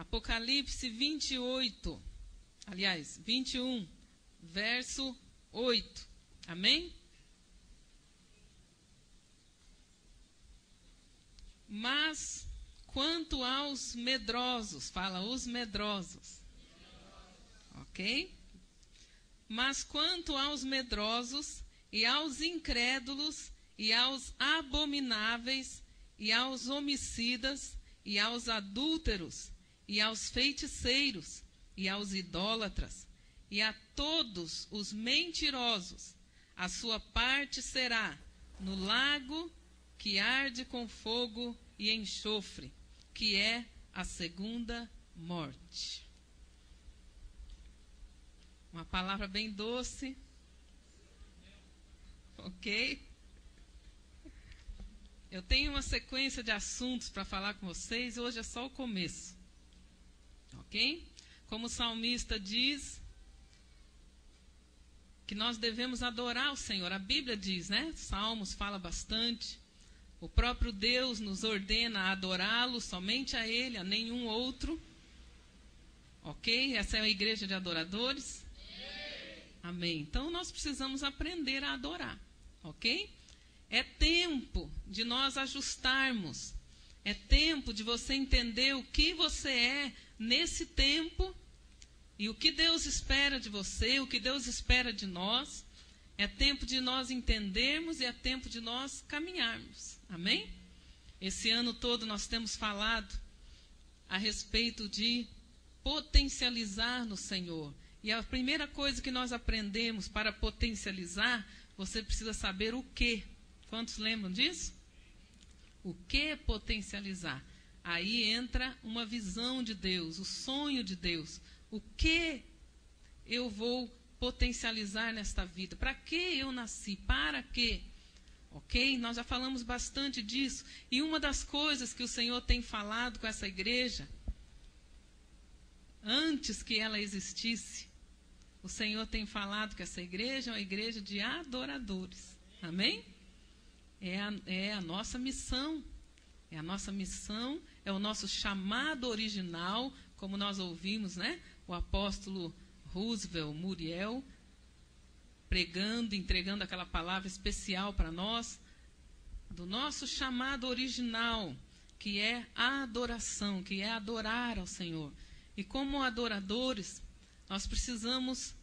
Apocalipse 28, aliás, 21, verso 8. Amém? Mas quanto aos medrosos, fala os medrosos, ok? Mas quanto aos medrosos e aos incrédulos e aos abomináveis e aos homicidas e aos adúlteros e aos feiticeiros e aos idólatras e a todos os mentirosos, a sua parte será no lago que arde com fogo e enxofre, que é a segunda morte. Uma palavra bem doce, ok? Eu tenho uma sequência de assuntos para falar com vocês, e hoje é só o começo, ok? Como o salmista diz, que nós devemos adorar o Senhor. A Bíblia diz, né? Salmos fala bastante. O próprio Deus nos ordena a adorá-lo, somente a Ele, a nenhum outro. Ok? Essa é a igreja de adoradores? Amém. Então, nós precisamos aprender a adorar. Ok? É tempo de nós ajustarmos. É tempo de você entender o que você é nesse tempo e o que Deus espera de você, o que Deus espera de nós. É tempo de nós entendermos e é tempo de nós caminharmos. Amém? Esse ano todo nós temos falado a respeito de potencializar no Senhor. E a primeira coisa que nós aprendemos para potencializar, você precisa saber o quê. Quantos lembram disso? O que potencializar? Aí entra uma visão de Deus, o sonho de Deus. O que eu vou potencializar nesta vida? Para que eu nasci? Para quê? Ok? Nós já falamos bastante disso. E uma das coisas que o Senhor tem falado com essa igreja, antes que ela existisse, o Senhor tem falado que essa igreja é uma igreja de adoradores. Amém? É a nossa missão. É a nossa missão, é o nosso chamado original, como nós ouvimos, né? O apóstolo Roosevelt Muriel pregando, entregando aquela palavra especial para nós, do nosso chamado original, que é a adoração, que é adorar ao Senhor. E como adoradores, nós precisamos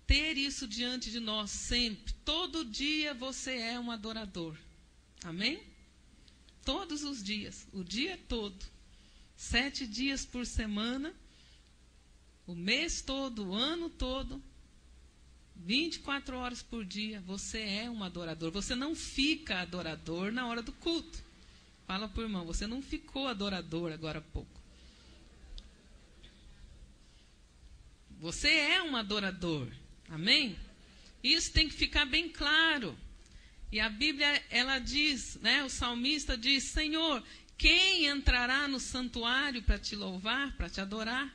ter isso diante de nós sempre. Todo dia você é um adorador. Amém? Todos os dias, o dia todo. 7 dias por semana, o mês todo, o ano todo, 24 horas por dia, você é um adorador. Você não fica adorador na hora do culto. Fala para o irmão, você não ficou adorador agora há pouco. Você é um adorador. Amém? Isso tem que ficar bem claro. E a Bíblia, ela diz, né, o salmista diz, Senhor, quem entrará no santuário para te louvar, para te adorar?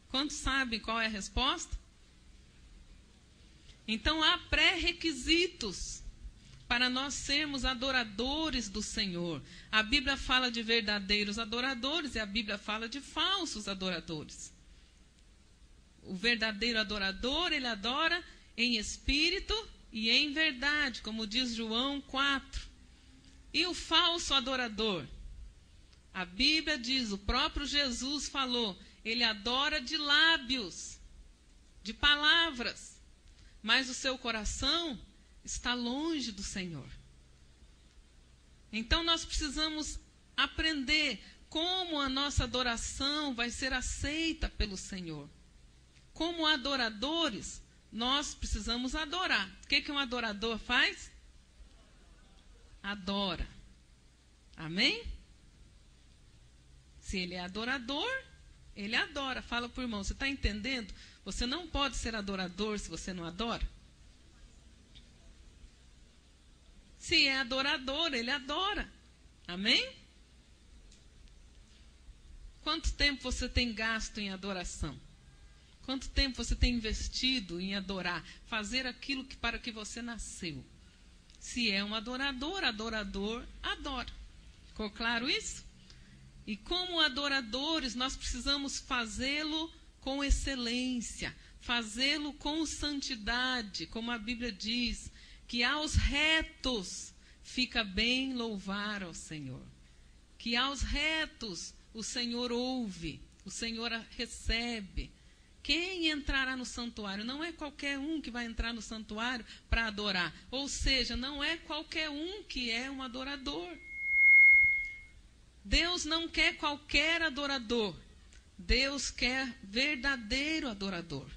Quantos sabem qual é a resposta? Então, há pré-requisitos para nós sermos adoradores do Senhor. A Bíblia fala de verdadeiros adoradores e a Bíblia fala de falsos adoradores. O verdadeiro adorador, ele adora em espírito e em verdade, como diz João 4. E o falso adorador? A Bíblia diz, o próprio Jesus falou, ele adora de lábios, de palavras, mas o seu coração está longe do Senhor. Então nós precisamos aprender como a nossa adoração vai ser aceita pelo Senhor. Como adoradores, nós precisamos adorar. O que um adorador faz? Adora. Amém? Se ele é adorador, ele adora. Fala para o irmão, você está entendendo? Você não pode ser adorador se você não adora. Se é adorador, ele adora. Amém? Quanto tempo você tem gasto em adoração? Quanto tempo você tem investido em adorar? Fazer aquilo para que você nasceu. Se é um adorador, adora. Ficou claro isso? E como adoradores, nós precisamos fazê-lo com excelência, fazê-lo com santidade, como a Bíblia diz, que aos retos fica bem louvar ao Senhor. Que aos retos o Senhor ouve, o Senhor recebe. Quem entrará no santuário? Não é qualquer um que vai entrar no santuário para adorar. Ou seja, não é qualquer um que é um adorador. Deus não quer qualquer adorador. Deus quer verdadeiro adorador.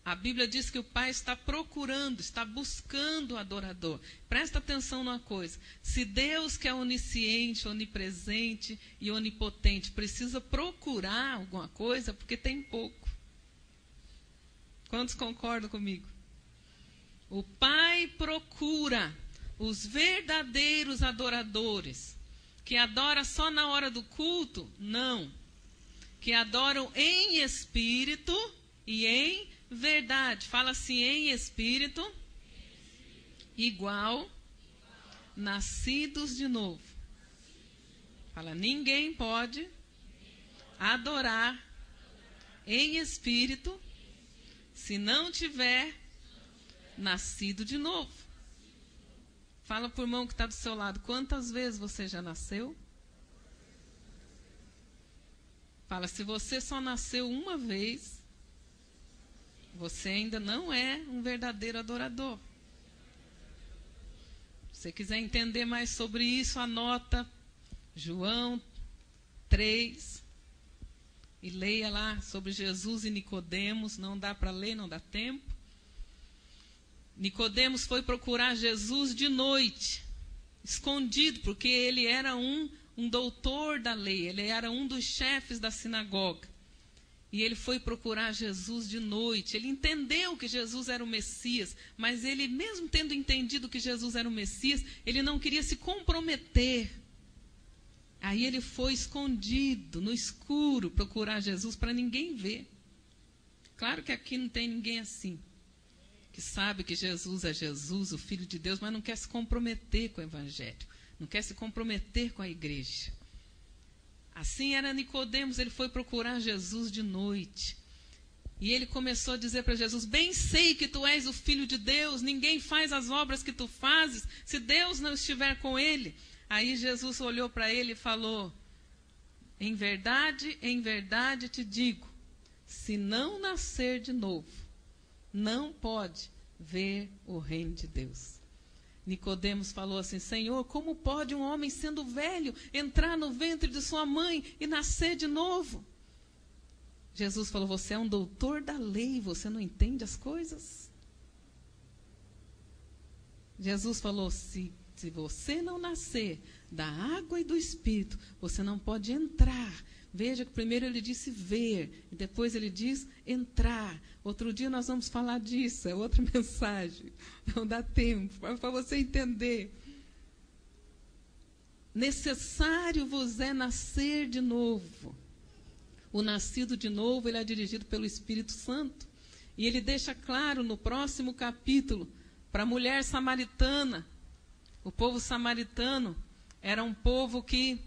A Bíblia diz que o Pai está procurando, está buscando o adorador. Presta atenção numa coisa. Se Deus, que é onisciente, onipresente e onipotente, precisa procurar alguma coisa, porque tem pouco. Quantos concordam comigo? O Pai procura os verdadeiros adoradores. Que adoram só na hora do culto? Não. Que adoram em espírito e em verdade. Fala assim, em espírito, igual, nascidos de novo. Fala, ninguém pode adorar em espírito se não tiver nascido de novo. Fala para o irmão que está do seu lado, quantas vezes você já nasceu? Fala, se você só nasceu uma vez, você ainda não é um verdadeiro adorador. Se você quiser entender mais sobre isso, anota João 3 e leia lá sobre Jesus e Nicodemos. Não dá para ler, não dá tempo. Nicodemos foi procurar Jesus de noite, escondido, porque ele era um doutor da lei, ele era um dos chefes da sinagoga. E ele foi procurar Jesus de noite. Ele entendeu que Jesus era o Messias, mas ele, mesmo tendo entendido que Jesus era o Messias, ele não queria se comprometer. Aí ele foi escondido, no escuro, procurar Jesus para ninguém ver. Claro que aqui não tem ninguém assim, que sabe que Jesus é Jesus, o Filho de Deus, mas não quer se comprometer com o Evangelho, não quer se comprometer com a igreja. Assim era Nicodemos, ele foi procurar Jesus de noite. E ele começou a dizer para Jesus, bem sei que tu és o Filho de Deus, ninguém faz as obras que tu fazes, se Deus não estiver com ele. Aí Jesus olhou para ele e falou, em verdade te digo, se não nascer de novo, não pode ver o reino de Deus. Nicodemos falou assim, Senhor, como pode um homem sendo velho entrar no ventre de sua mãe e nascer de novo? Jesus falou, você é um doutor da lei, você não entende as coisas? Jesus falou, se você não nascer da água e do Espírito, você não pode entrar. Veja que primeiro ele disse ver, e depois ele diz entrar. Outro dia nós vamos falar disso, é outra mensagem. Não dá tempo, para você entender. Necessário vos é nascer de novo. O nascido de novo, ele é dirigido pelo Espírito Santo. E ele deixa claro no próximo capítulo, para a mulher samaritana. O povo samaritano era um povo que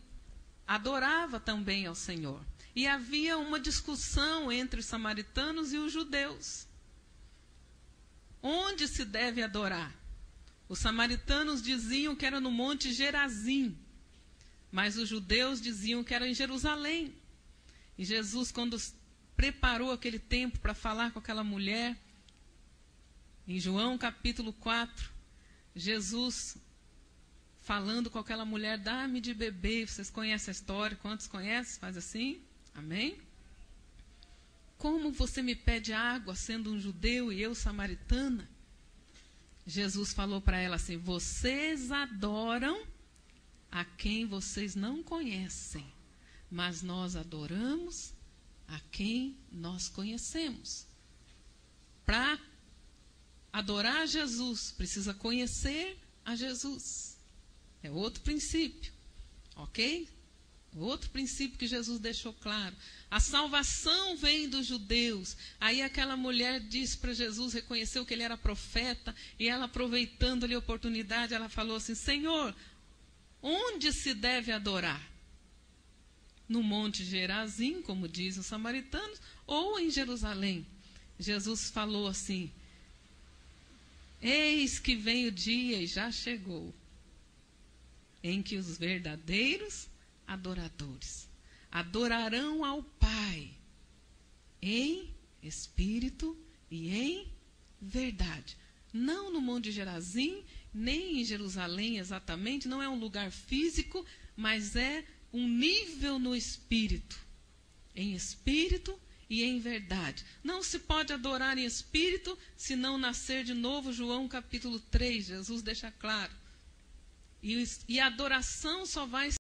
adorava também ao Senhor. E havia uma discussão entre os samaritanos e os judeus. Onde se deve adorar? Os samaritanos diziam que era no Monte Gerazim, mas os judeus diziam que era em Jerusalém. E Jesus, quando preparou aquele tempo para falar com aquela mulher, em João capítulo 4, Jesus falando com aquela mulher, dá-me de beber. Vocês conhecem a história? Quantos conhecem? Faz assim, amém? Como você me pede água, sendo um judeu e eu samaritana? Jesus falou para ela assim, vocês adoram a quem vocês não conhecem, mas nós adoramos a quem nós conhecemos. Para adorar Jesus, precisa conhecer a Jesus. É outro princípio, ok? Outro princípio que Jesus deixou claro. A salvação vem dos judeus. Aí aquela mulher disse para Jesus, reconheceu que ele era profeta, e ela, aproveitando-lhe a oportunidade, ela falou assim, Senhor, onde se deve adorar? no Monte Gerazim, como dizem os samaritanos, ou em Jerusalém. Jesus falou assim: eis que vem o dia, e já chegou, em que os verdadeiros adoradores adorarão ao Pai em espírito e em verdade. Não no Monte Gerazim, nem em Jerusalém exatamente, não é um lugar físico, mas é um nível no espírito. Em espírito e em verdade. Não se pode adorar em espírito se não nascer de novo. João capítulo 3, Jesus deixa claro. E a adoração só vai